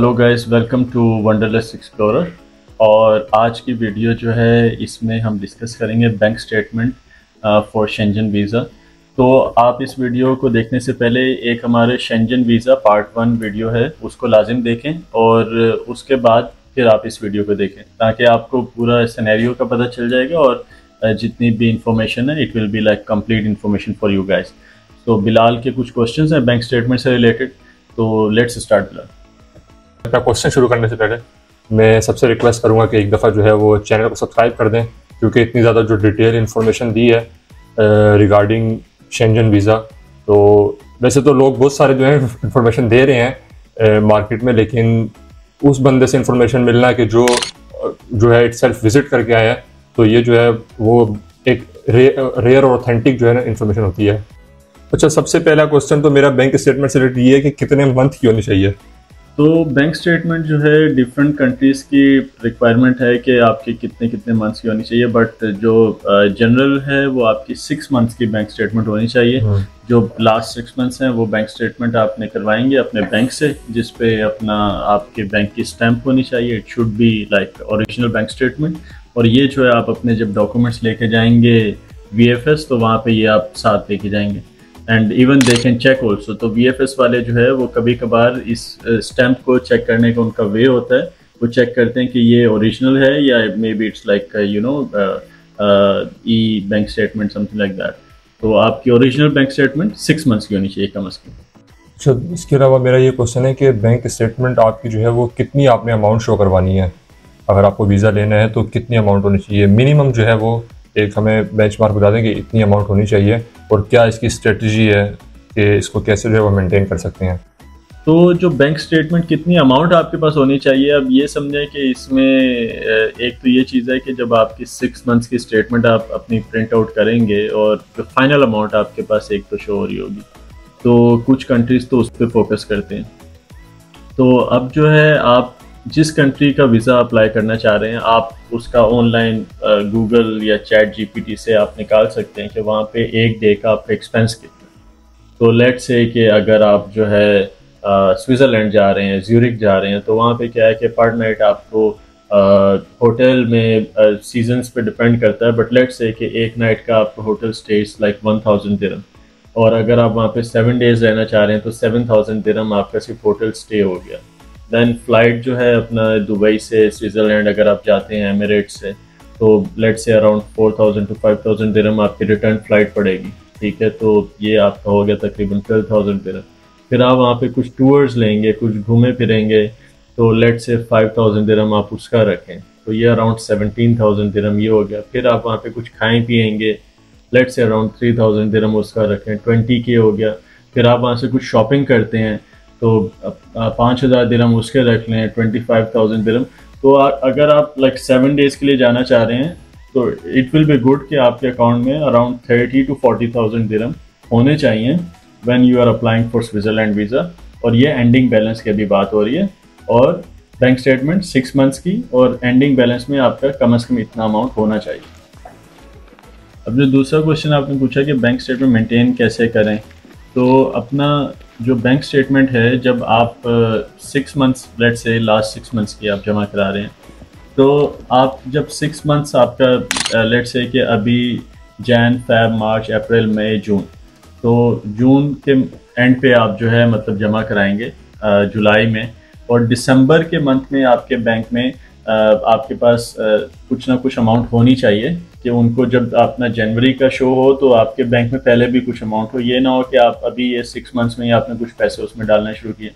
Hello guys, welcome to Wanderless Explorer. और आज की वीडियो जो है इसमें हम डिस्कस करेंगे bank statement for Shenzhen visa. तो आप इस वीडियो को देखने से पहले एक हमारे शेंजन वीज़ा पार्ट 1 वीडियो है, उसको लाजिम देखें और उसके बाद फिर आप इस वीडियो को देखें ताकि आपको पूरा सिनेरियो का पता चल जाएगा और जितनी भी इंफॉर्मेशन है it will be like complete information for you guys. तो बिलाल के कुछ क्वेश्चंस हैं बैंक स्टेटमेंट से रिलेटेड, तो लेट्स स्टार्ट बिलाल। अपना क्वेश्चन शुरू करने से पहले मैं सबसे रिक्वेस्ट करूंगा कि एक दफ़ा जो है वो चैनल को सब्सक्राइब कर दें, क्योंकि इतनी ज़्यादा जो डिटेल इन्फॉर्मेशन दी है रिगार्डिंग शेंजन वीज़ा। तो वैसे तो लोग बहुत सारे जो है इन्फॉर्मेशन दे रहे हैं मार्केट में, लेकिन उस बंदे से इन्फॉर्मेशन मिलना कि जो है इटसेल्फ विजिट करके आया है, तो ये जो है वो एक रेयर और ऑथेंटिक जो है ना इन्फॉर्मेशन होती है। अच्छा, सबसे पहला क्वेश्चन तो मेरा बैंक स्टेटमेंट से रिलेटेड ये है कि कितने मंथ की होनी चाहिए। तो बैंक स्टेटमेंट जो है डिफरेंट कंट्रीज़ की रिक्वायरमेंट है कि आपकी कितने मंथ्स की होनी चाहिए, बट जो जनरल है वो आपकी 6 मंथ्स की बैंक स्टेटमेंट होनी चाहिए। जो लास्ट 6 मंथ्स हैं वो बैंक स्टेटमेंट आपने करवाएंगे अपने बैंक से, जिस पे अपना आपके बैंक की स्टैंप होनी चाहिए। It should be like original bank statement. और ये जो है आप अपने जब डॉक्यूमेंट्स लेके जाएंगे VFS, तो वहाँ पे ये आप साथ लेके जाएंगे and even they can check also. तो VFS वाले जो है वो कभी कभार इस स्टैम्प को चेक करने का उनका वे होता है, वो चेक करते हैं कि ये ओरिजिनल है या may be it's like you know E bank statement something like that. तो आपकी ओरिजिनल बैंक स्टेटमेंट 6 मंथ्स की होनी चाहिए कम अज़ कम। अच्छा, इसके अलावा मेरा ये क्वेश्चन है कि बैंक स्टेटमेंट आपकी जो है वो कितनी आपने अमाउंट शो करवानी है। अगर आपको वीज़ा लेना है तो कितनी अमाउंट होनी चाहिए, मिनिमम जो है वो एक हमें बेंचमार्क बता दें कि इतनी अमाउंट होनी चाहिए, और क्या इसकी स्ट्रेटजी है कि इसको कैसे जो है वो मेंटेन कर सकते हैं। तो जो बैंक स्टेटमेंट कितनी अमाउंट आपके पास होनी चाहिए, अब ये समझें कि इसमें एक तो ये चीज़ है कि जब आपकी 6 मंथ्स की स्टेटमेंट आप अपनी प्रिंट आउट करेंगे और फाइनल अमाउंट आपके पास एक तो शो हो रही होगी, तो कुछ कंट्रीज़ तो उस पर फोकस करते हैं। तो अब जो है आप जिस कंट्री का वीज़ा अप्लाई करना चाह रहे हैं, आप उसका ऑनलाइन गूगल या चैट GPT से आप निकाल सकते हैं कि वहाँ पे एक डे का आपका एक्सपेंस कितना। तो लेट्स से कि अगर आप जो है स्विट्ज़रलैंड जा रहे हैं, ज्यूरिक जा रहे हैं, तो वहाँ पे क्या है कि पर नाइट आपको होटल में सीजन्स पे डिपेंड करता है, बट लेट्स से कि एक नाइट का आपका होटल स्टेज लाइक 1000 दिरहम, और अगर आप वहाँ पे 7 डेज रहना चाह रहे हैं तो 7000 दिरहम आपका सिर्फ होटल स्टे हो गया। दैन फ्लाइट जो है अपना दुबई से स्विट्ज़रलैंड अगर आप जाते हैं एमिरेट्स से, तो लेट्स से अराउंड 4000 to 5000 दिरहम आपकी रिटर्न फ्लाइट पड़ेगी। ठीक है, तो ये आपका हो गया तकरीबन 12000 दिरहम। फिर आप वहाँ पे कुछ टूर्स लेंगे, कुछ घूमे फिरेंगे, तो लेट्स से 5000 दिरहम आप उसका रखें, तो ये अराउंड 17000 दिरहम ये हो गया। फिर आप वहाँ पे कुछ खाएँ पिएंगे, लेट्स से अराउंड 3000 दिरहम उसका रखें, 20 के हो गया। फिर आप वहाँ से कुछ शॉपिंग करते हैं तो 5000 दिरहम उसके रख लें, 25,000 दिरहम। तो अगर आप लाइक 7 डेज के लिए जाना चाह रहे हैं तो इट विल बी गुड कि आपके अकाउंट में अराउंड 30 to 40,000 दिरहम होने चाहिए when you are applying for Switzerland visa. और ये एंडिंग बैलेंस की अभी बात हो रही है, और बैंक स्टेटमेंट 6 मंथ्स की, और एंडिंग बैलेंस में आपका कम अज़ कम इतना अमाउंट होना चाहिए। अब जो दूसरा क्वेश्चन आपने पूछा कि बैंक स्टेटमेंट मेंटेन कैसे करें, तो अपना जो बैंक स्टेटमेंट है जब आप 6 months let's say last 6 months की आप जमा करा रहे हैं, तो आप जब 6 मंथ्स आपका लेट्स से कि अभी जैन, फेब, मार्च, अप्रैल, मई, जून, तो जून के एंड पे आप जो है मतलब जमा कराएंगे जुलाई में, और दिसंबर के मंथ में आपके बैंक में आपके पास कुछ ना कुछ अमाउंट होनी चाहिए कि उनको जब अपना जनवरी का शो हो तो आपके बैंक में पहले भी कुछ अमाउंट हो। ये ना हो कि आप अभी ये 6 मंथ्स में ही आपने कुछ पैसे उसमें डालना शुरू किए,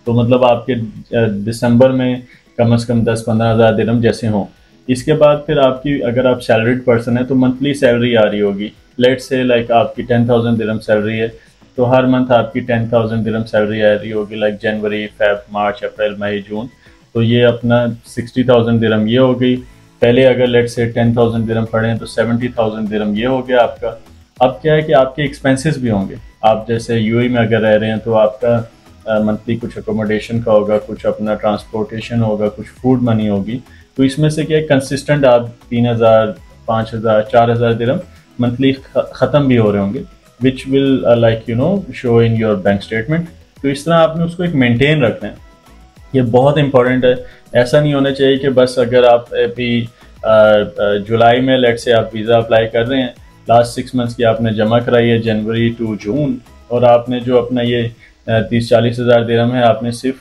तो मतलब आपके दिसंबर में कम से कम 10-15 हज़ार दिरहम जैसे हों। इसके बाद फिर आपकी अगर आप सैलरीड पर्सन है तो मंथली सैलरी आ रही होगी, लेट्स से लाइक आपकी 10,000 दिरहम सैलरी है, तो हर मंथ आपकी 10,000 दिरहम सैलरी आ रही होगी लाइक जनवरी, फेब, मार्च, अप्रैल, मई, जून। तो ये अपना 60,000 दिरहम ये हो गई। पहले अगर लेट से 10,000 दिरहम पड़े तो 70,000 दिरहम ये हो गया आपका। अब क्या है कि आपके एक्सपेंसेस भी होंगे। आप जैसे UAE में अगर रह रहे हैं तो आपका मंथली कुछ अकोमोडेशन का होगा, कुछ अपना ट्रांसपोर्टेशन होगा, कुछ फूड मनी होगी। तो इसमें से क्या है कंसिस्टेंट आप 3,000, 5,000, 4,000 दिरहम मंथली ख़त्म भी हो रहे होंगे, which will like you know show in your bank statement. तो इस तरह आपने उसको एक मेंटेन रखना है। ये बहुत इंपॉर्टेंट है। ऐसा नहीं होना चाहिए कि बस अगर आप अभी जुलाई में लेट से आप वीज़ा अप्लाई कर रहे हैं, लास्ट 6 मंथ्स की आपने जमा कराई है जनवरी टू जून, और आपने जो अपना ये 30-40 हज़ार दिरहम है आपने सिर्फ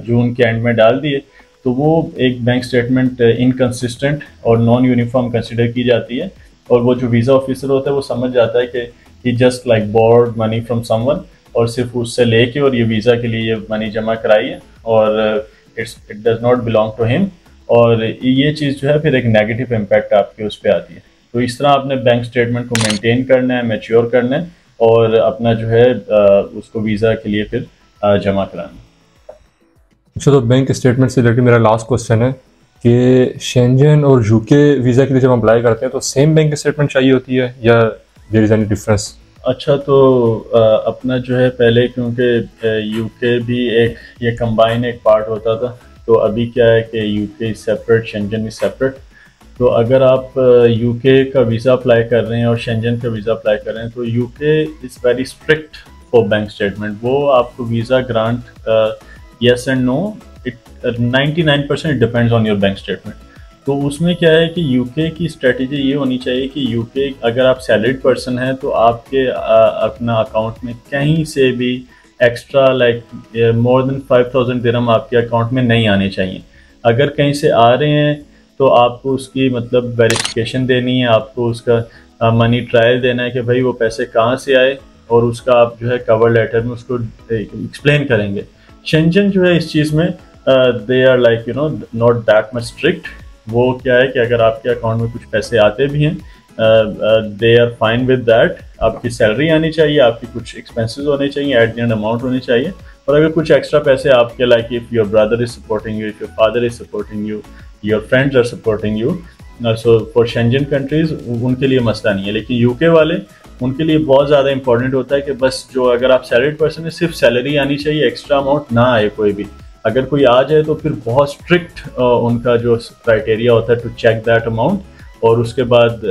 जून के एंड में डाल दिए, तो वो एक बैंक स्टेटमेंट इनकंसिस्टेंट और नॉन यूनिफॉर्म कंसिडर की जाती है। और वो जो वीज़ा ऑफिसर होता है वो समझ जाता है कि ही just like borrowed money from someone, और सिर्फ उससे लेके और ये वीज़ा के लिए ये मनी जमा कराई है, और it does not belong to him, और ये चीज़ जो है फिर एक नेगेटिव इम्पैक्ट आपके उस पर आती है। तो इस तरह आपने बैंक स्टेटमेंट को मेंटेन करना है, मैच्योर करना है, और अपना जो है उसको वीज़ा के लिए फिर जमा कराना है। अच्छा, तो बैंक स्टेटमेंट से रिलेटेड मेरा लास्ट क्वेश्चन है कि शेंजन और यूके वीज़ा के लिए जब हम अप्लाई करते हैं तो सेम बैंक स्टेटमेंट चाहिए होती है या देयर इज़ एनी डिफरेंस? अच्छा, तो अपना जो है पहले, क्योंकि यूके भी एक ये कंबाइन एक पार्ट होता था, तो अभी क्या है कि UK separate, Schengen is separate. तो अगर आप यूके का वीज़ा अप्लाई कर रहे हैं और शेंजन का वीज़ा अप्लाई कर रहे हैं, तो UK is very strict for bank statement. वो आपको visa grant yes and no, it 99% depends on your bank statement. तो उसमें क्या है कि यूके की स्ट्रेटजी ये होनी चाहिए कि यूके, अगर आप सैलरीड पर्सन हैं तो आपके अपना अकाउंट में कहीं से भी एक्स्ट्रा लाइक मोर देन 5000 दिरहम आपके अकाउंट में नहीं आने चाहिए। अगर कहीं से आ रहे हैं तो आपको उसकी मतलब वेरिफिकेशन देनी है, आपको उसका मनी ट्रायल देना है कि भाई वो पैसे कहाँ से आए, और उसका आप जो है कवर लेटर में उसको एक्सप्लेन करेंगे। शेंजन जो है इस चीज़ में they are like not that much strict. वो क्या है कि अगर आपके अकाउंट में कुछ पैसे आते भी हैं, they are fine with that. आपकी सैलरी आनी चाहिए, आपकी कुछ एक्सपेंसेस होने चाहिए, एट द एंड अमाउंट होनी चाहिए। और अगर कुछ एक्स्ट्रा पैसे आपके, like if your brother is supporting you, if your father is supporting you, your friends are supporting you, so for Schengen countries उनके लिए मसला नहीं है। लेकिन यूके वाले, उनके लिए बहुत ज़्यादा इंपॉर्टेंट होता है कि बस जो अगर आप सैलरीड पर्सन है सिर्फ सैलरी आनी चाहिए, एक्स्ट्रा अमाउंट ना आए कोई भी। अगर कोई आ जाए तो फिर बहुत स्ट्रिक्ट उनका जो क्राइटेरिया होता है टू चेक दैट अमाउंट, और उसके बाद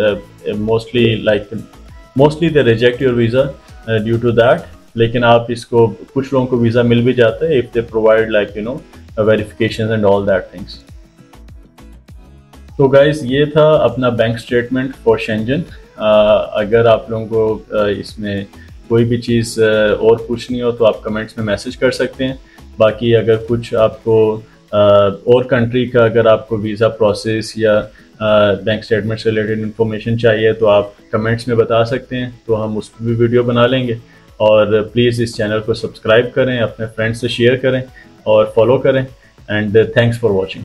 mostly they reject your visa due to that. लेकिन आप इसको, कुछ लोगों को वीज़ा मिल भी जाता है if they provide like verification and all that things. तो गाइज, ये था अपना बैंक स्टेटमेंट फॉर शेंजन। अगर आप लोगों को इसमें कोई भी चीज़ और पूछनी हो तो आप कमेंट्स में मैसेज कर सकते हैं। बाकी अगर कुछ आपको और कंट्री का अगर आपको वीज़ा प्रोसेस या बैंक स्टेटमेंट से रिलेटेड इन्फॉर्मेशन चाहिए तो आप कमेंट्स में बता सकते हैं, तो हम उस पर भी वीडियो बना लेंगे। और प्लीज़ इस चैनल को सब्सक्राइब करें, अपने फ्रेंड्स से शेयर करें और फॉलो करें। And thanks for watching.